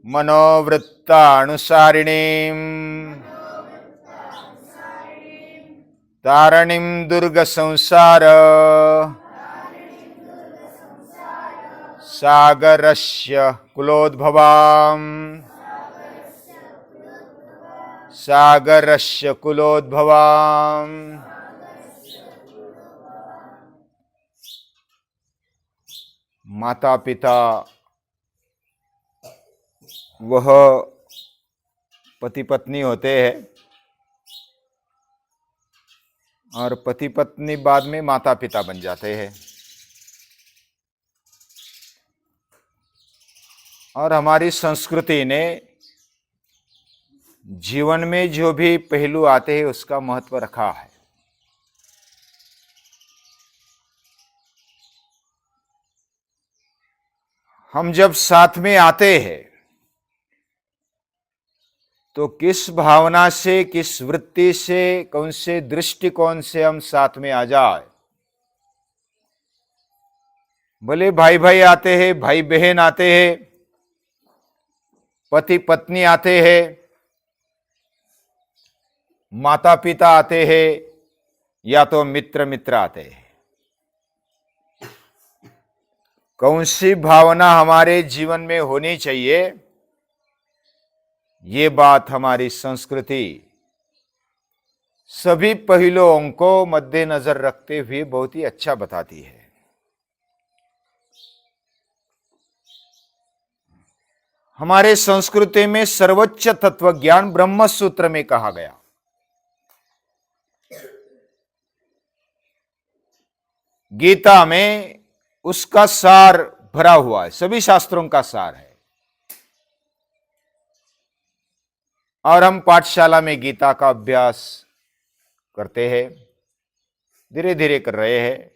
मनोवृत्तानुसारिणीम् तारणीं दुर्गसंसार सागरस्य कुलोद्भवाम् सागरस्य कुलोद्भवाम्। माता पिता वह पति पत्नी होते हैं और पति पत्नी बाद में माता पिता बन जाते हैं। और हमारी संस्कृति ने जीवन में जो भी पहलू आते हैं उसका महत्व रखा है। हम जब साथ में आते हैं तो किस भावना से, किस वृत्ति से, कौन से दृष्टिकोण से हम साथ में आ जाए। भले भाई भाई आते हैं, भाई बहन आते हैं, पति पत्नी आते हैं, माता पिता आते हैं, या तो मित्र मित्र आते हैं। कौन सी भावना हमारे जीवन में होनी चाहिए, ये बात हमारी संस्कृति सभी पहलुओं को मद्देनजर रखते हुए बहुत ही अच्छा बताती है। हमारे संस्कृति में सर्वोच्च तत्व ज्ञान ब्रह्म सूत्र में कहा गया। गीता में उसका सार भरा हुआ है, सभी शास्त्रों का सार है। और हम पाठशाला में गीता का अभ्यास करते हैं, धीरे धीरे कर रहे हैं।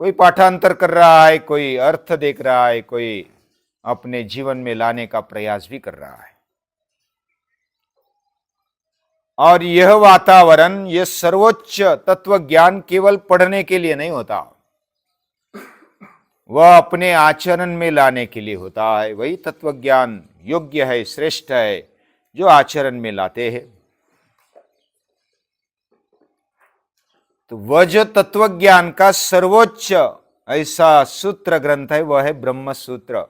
कोई पाठांतर कर रहा है, कोई अर्थ देख रहा है, कोई अपने जीवन में लाने का प्रयास भी कर रहा है। और यह वातावरण, यह सर्वोच्च तत्व ज्ञान केवल पढ़ने के लिए नहीं होता, वह अपने आचरण में लाने के लिए होता है। वही तत्व ज्ञान योग्य है, श्रेष्ठ है, जो आचरण में लाते हैं। तो वह जो तत्व ज्ञान का सर्वोच्च ऐसा सूत्र ग्रंथ है, वह है ब्रह्म सूत्र।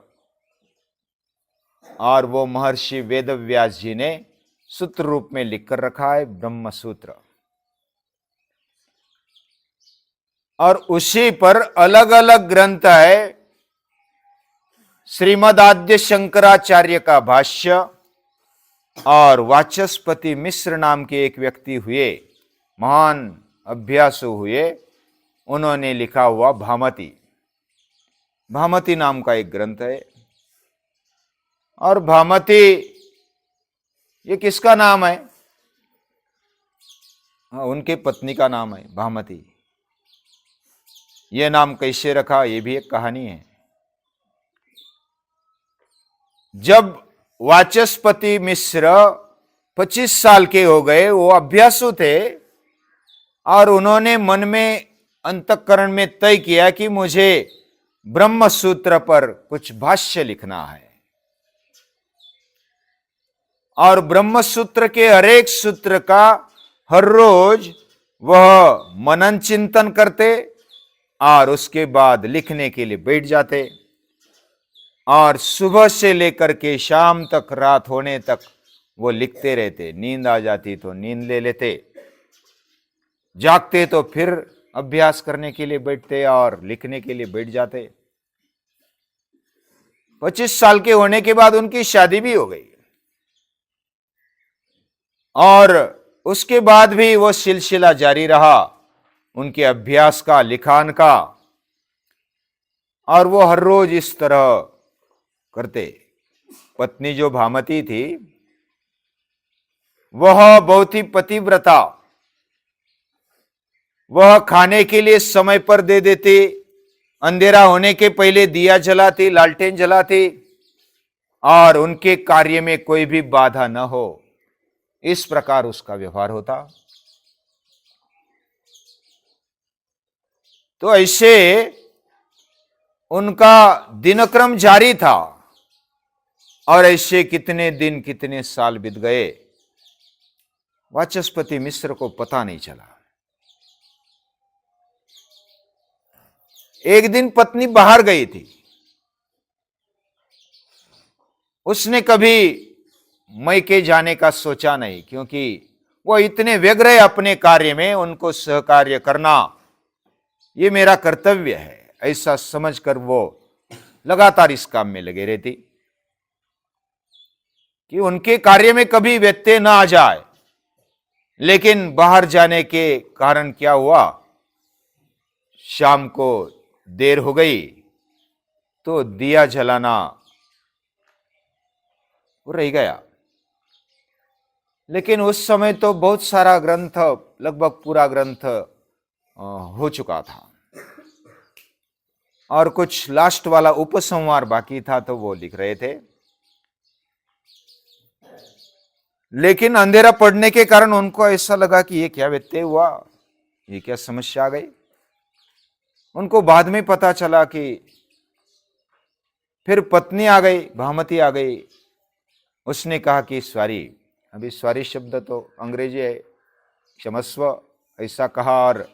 और वो महर्षि वेदव्यास जी ने सूत्र रूप में लिखकर रखा है, ब्रह्म सूत्र। और उसी पर अलग अलग ग्रंथ है। श्रीमद् आद्य शंकराचार्य का भाष्य और वाचस्पति मिश्र नाम के एक व्यक्ति हुए, महान अभ्यासु हुए, उन्होंने लिखा हुआ भामती, भामती नाम का एक ग्रंथ है। और भामती ये किसका नाम है? उनके पत्नी का नाम है भामती। ये नाम कैसे रखा, ये भी एक कहानी है। जब वाचस्पति मिश्र 25 साल के हो गए, वो अभ्यासु थे, और उन्होंने मन में, अंतःकरण में तय किया कि मुझे ब्रह्म सूत्र पर कुछ भाष्य लिखना है। और ब्रह्म सूत्र के हर एक सूत्र का हर रोज वह मनन चिंतन करते और उसके बाद लिखने के लिए बैठ जाते। और सुबह से लेकर के शाम तक, रात होने तक वो लिखते रहते। नींद आ जाती तो नींद ले लेते, जागते तो फिर अभ्यास करने के लिए बैठते और लिखने के लिए बैठ जाते। 25 साल के होने के बाद उनकी शादी भी हो गई, और उसके बाद भी वो सिलसिला जारी रहा उनके अभ्यास का, लिखान का। और वो हर रोज इस तरह करते। पत्नी जो भामती थी, वह बहुत ही पतिव्रता, वह खाने के लिए समय पर दे देती, अंधेरा होने के पहले दिया जलाती, लालटेन जलाती, और उनके कार्य में कोई भी बाधा न हो, इस प्रकार उसका व्यवहार होता। तो ऐसे उनका दिनक्रम जारी था और ऐसे कितने दिन कितने साल बीत गए, वाचस्पति मिश्र को पता नहीं चला। एक दिन पत्नी बाहर गई थी। उसने कभी मैके जाने का सोचा नहीं, क्योंकि वो इतने व्यग्र है अपने कार्य में, उनको सहकार्य करना ये मेरा कर्तव्य है, ऐसा समझकर वो लगातार इस काम में लगे रहती कि उनके कार्य में कभी व्यत्यय न आ जाए। लेकिन बाहर जाने के कारण क्या हुआ, शाम को देर हो गई तो दिया जलाना वो रह गया। लेकिन उस समय तो बहुत सारा ग्रंथ, लगभग पूरा ग्रंथ हो चुका था और कुछ लास्ट वाला उपसंहार बाकी था, तो वो लिख रहे थे। लेकिन अंधेरा पड़ने के कारण उनको ऐसा लगा कि ये क्या व्यत्यय हुआ, ये क्या समस्या आ गई। उनको बाद में पता चला कि फिर पत्नी आ गई, भामती आ गई। उसने कहा कि सॉरी, अभी सॉरी शब्द तो अंग्रेजी है, क्षमस्व, ऐसा कहा, और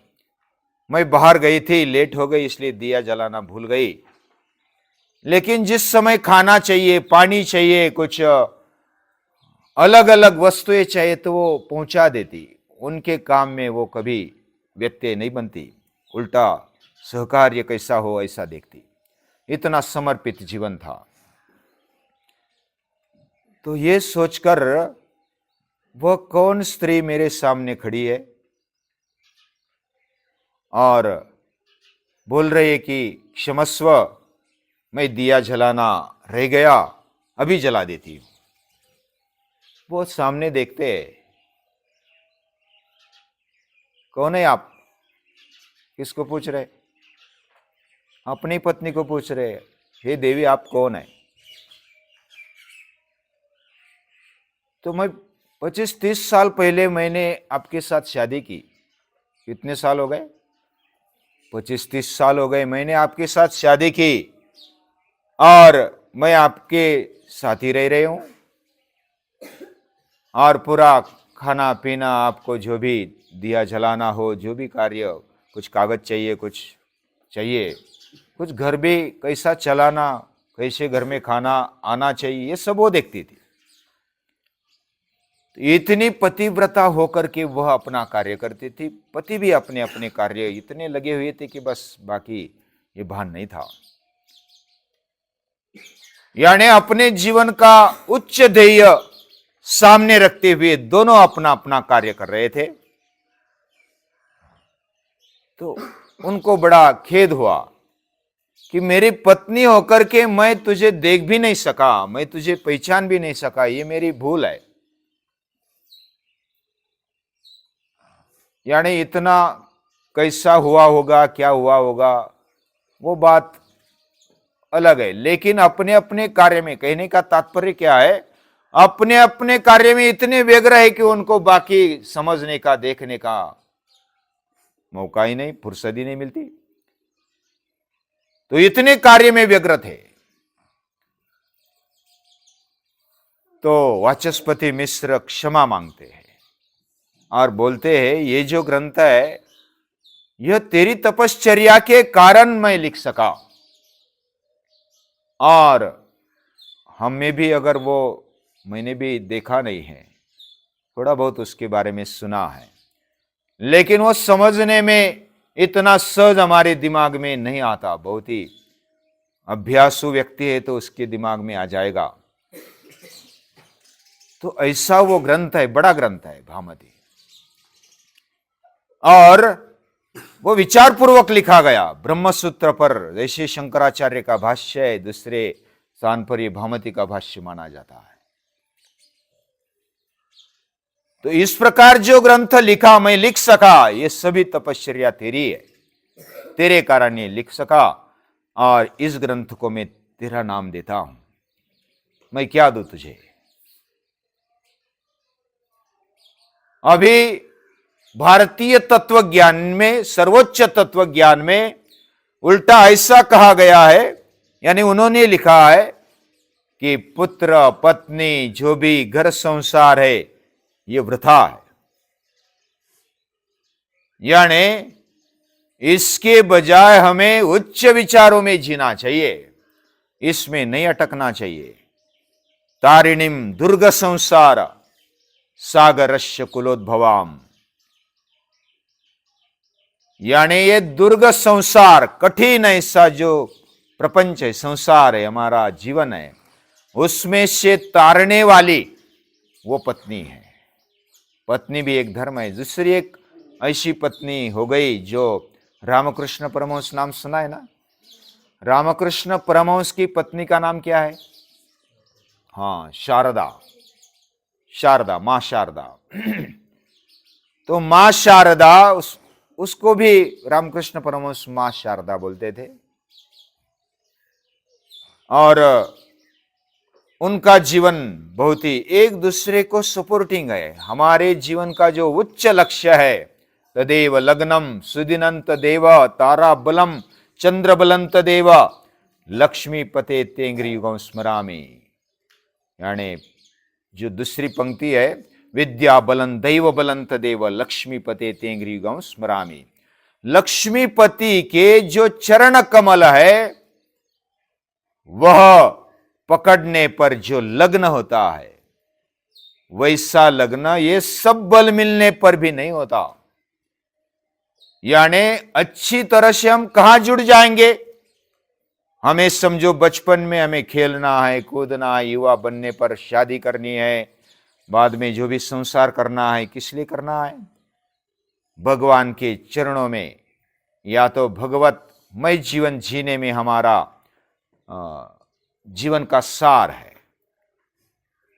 मैं बाहर गई थी, लेट हो गई, इसलिए दिया जलाना भूल गई। लेकिन जिस समय खाना चाहिए, पानी चाहिए, कुछ अलग अलग वस्तुएं चाहिए, तो वो पहुंचा देती। उनके काम में वो कभी व्यत्यय नहीं बनती, उल्टा सहकार्य कैसा हो ऐसा देखती। इतना समर्पित जीवन था। तो ये सोचकर वह कौन स्त्री मेरे सामने खड़ी है और बोल रही है कि क्षमस्व, मैं दिया जलाना रह गया, अभी जला देती हूं। वो सामने देखते, कौन है आप, किसको पूछ रहे, अपनी पत्नी को पूछ रहे, हे देवी आप कौन है। तो मैं 25-30 साल पहले मैंने आपके साथ शादी की। कितने साल हो गए, 25-30 साल हो गए मैंने आपके साथ शादी की और मैं आपके साथ ही रह रही हूं, और पूरा खाना पीना, आपको जो भी दिया जलाना हो, जो भी कार्य, कुछ कागज चाहिए, कुछ चाहिए, कुछ घर भी कैसा चलाना, कैसे घर में खाना आना चाहिए, ये सब वो देखती थी। तो इतनी पतिव्रता होकर के वह अपना कार्य करती थी। पति भी अपने अपने कार्य इतने लगे हुए थे कि बस बाकी ये भान नहीं था। यानी अपने जीवन का उच्च ध्येय सामने रखते हुए दोनों अपना अपना कार्य कर रहे थे। तो उनको बड़ा खेद हुआ कि मेरी पत्नी होकर के मैं तुझे देख भी नहीं सका, मैं तुझे पहचान भी नहीं सका, ये मेरी भूल है। यानी इतना कैसा हुआ होगा, क्या हुआ होगा, वो बात अलग है। लेकिन अपने अपने कार्य में, कहने का तात्पर्य क्या है, अपने अपने कार्य में इतने व्यग्र है कि उनको बाकी समझने का, देखने का मौका ही नहीं, फुर्सत ही नहीं मिलती। तो इतने कार्य में व्यग्र थे। तो वाचस्पति मिश्र क्षमा मांगते हैं और बोलते हैं, ये जो ग्रंथ है यह तेरी तपश्चर्या के कारण मैं लिख सका, और हम में भी अगर वो, मैंने भी देखा नहीं है, थोड़ा बहुत उसके बारे में सुना है, लेकिन वो समझने में इतना सहज हमारे दिमाग में नहीं आता। बहुत ही अभ्यासु व्यक्ति है तो उसके दिमाग में आ जाएगा। तो ऐसा वो ग्रंथ है, बड़ा ग्रंथ है भामती, और वो विचार पूर्वक लिखा गया। ब्रह्मसूत्र पर जैसे शंकराचार्य का भाष्य है, दूसरे स्थान पर ये भामती का भाष्य माना जाता है। तो इस प्रकार जो ग्रंथ लिखा, मैं लिख सका, ये सभी तपश्चर्या तेरी है, तेरे कारण ये लिख सका, और इस ग्रंथ को मैं तेरा नाम देता हूं। मैं क्या दूं तुझे। अभी भारतीय तत्व ज्ञान में, सर्वोच्च तत्व ज्ञान में उल्टा ऐसा कहा गया है, यानी उन्होंने लिखा है कि पुत्र पत्नी जो भी घर संसार है ये वृथा है। यानी इसके बजाय हमें उच्च विचारों में जीना चाहिए, इसमें नहीं अटकना चाहिए। तारिणीम दुर्ग संसार सागरस्य कुलोद्भवाम, यानी ये दुर्ग संसार, कठिन ऐसा जो प्रपंच है, संसार है, हमारा जीवन है, उसमें से तारने वाली वो पत्नी है। पत्नी भी एक धर्म है। दूसरी एक ऐसी पत्नी हो गई जो रामकृष्ण परमहंस, नाम सुना है ना? रामकृष्ण परमहंस की पत्नी का नाम क्या है? हाँ, शारदा। शारदा, मां शारदा। तो मां शारदा, उसको भी रामकृष्ण परमहंस मां शारदा बोलते थे। और उनका जीवन बहुत ही एक दूसरे को सपोर्टिंग है। हमारे जीवन का जो उच्च लक्ष्य है, तदेव लग्नम सुदिनंत देव तारा बलम चंद्र बलंत देव लक्ष्मी पते तेंग्री युगम स्मरामी। यानी जो दूसरी पंक्ति है, विद्या बलन दैव बलंत देव लक्ष्मी पते तेंग्री युगम स्मरामी। लक्ष्मीपति के जो चरण कमल है वह पकड़ने पर जो लग्न होता है, वैसा लग्न ये सब बल मिलने पर भी नहीं होता। यानी अच्छी तरह से हम कहां जुड़ जाएंगे? हमें समझो बचपन में हमें खेलना है, कूदना है, युवा बनने पर शादी करनी है, बाद में जो भी संसार करना है, किस लिए करना है? भगवान के चरणों में, या तो भगवतमय जीवन जीने में हमारा जीवन का सार है।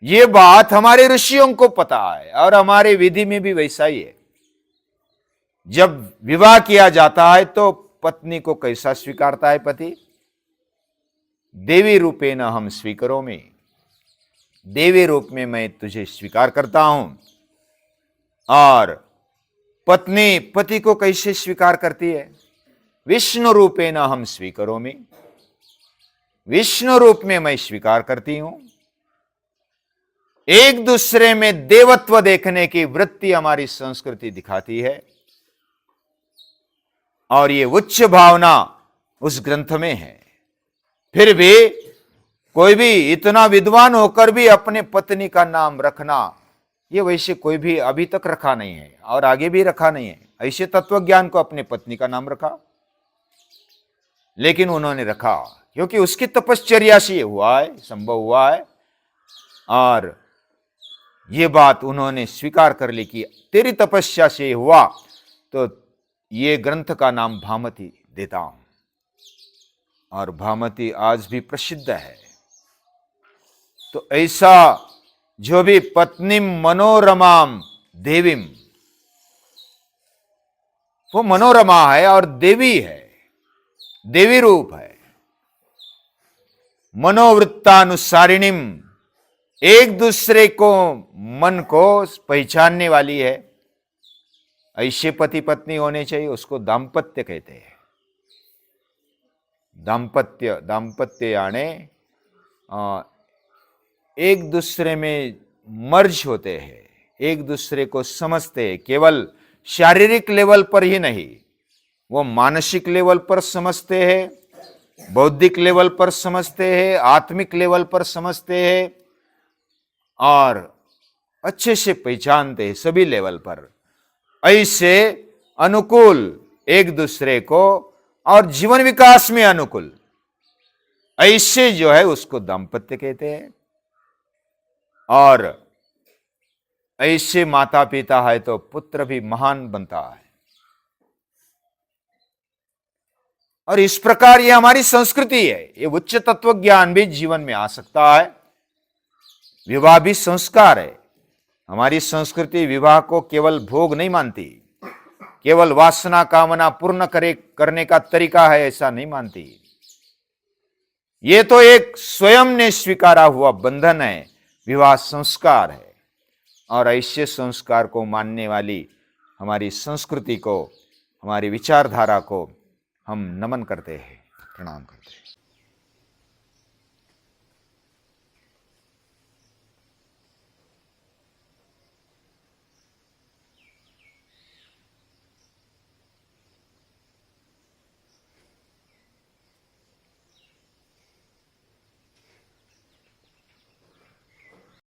ये बात हमारे ऋषियों को पता है और हमारे विधि में भी वैसा ही है। जब विवाह किया जाता है तो पत्नी को कैसा स्वीकारता है पति? देवी रूपेण हम स्वीकरोमि, देवी रूप में मैं तुझे स्वीकार करता हूं। और पत्नी पति को कैसे स्वीकार करती है? विष्णु रूपेण हम स्वीकरोमि, विष्णु रूप में मैं स्वीकार करती हूं। एक दूसरे में देवत्व देखने की वृत्ति हमारी संस्कृति दिखाती है, और ये उच्च भावना उस ग्रंथ में है। फिर भी कोई भी इतना विद्वान होकर भी अपने पत्नी का नाम रखना, ये वैसे कोई भी अभी तक रखा नहीं है और आगे भी रखा नहीं है। ऐसे तत्वज्ञान को अपने पत्नी का नाम रखा, लेकिन उन्होंने रखा क्योंकि उसकी तपश्चर्या से हुआ है, संभव हुआ है। और ये बात उन्होंने स्वीकार कर ली कि तेरी तपस्या से हुआ, तो ये ग्रंथ का नाम भामती देता हूं। और भामती आज भी प्रसिद्ध है। तो ऐसा जो भी पत्नी मनोरमाम देवीम, वो मनोरमा है और देवी है, देवी रूप है। मनोवृत्तानुसारिणीम, एक दूसरे को मन को पहचानने वाली है। ऐसे पति पत्नी होने चाहिए, उसको दाम्पत्य कहते हैं। दाम्पत्य, दाम्पत्य यानी एक दूसरे में मर्ज होते हैं, एक दूसरे को समझते हैं। केवल शारीरिक लेवल पर ही नहीं, वो मानसिक लेवल पर समझते हैं, बौद्धिक लेवल पर समझते हैं, आत्मिक लेवल पर समझते हैं, और अच्छे से पहचानते हैं सभी लेवल पर। ऐसे अनुकूल एक दूसरे को और जीवन विकास में अनुकूल, ऐसे जो है उसको दाम्पत्य कहते हैं। और ऐसे माता पिता है तो पुत्र भी महान बनता है। और इस प्रकार ये हमारी संस्कृति है। ये उच्च तत्व ज्ञान भी जीवन में आ सकता है। विवाह भी संस्कार है। हमारी संस्कृति विवाह को केवल भोग नहीं मानती, केवल वासना कामना पूर्ण करने का तरीका है ऐसा नहीं मानती। ये तो एक स्वयं ने स्वीकारा हुआ बंधन है, विवाह संस्कार है। और ऐसे संस्कार को मानने वाली हमारी संस्कृति को, हमारी विचारधारा को हम नमन करते हैं, प्रणाम करते हैं।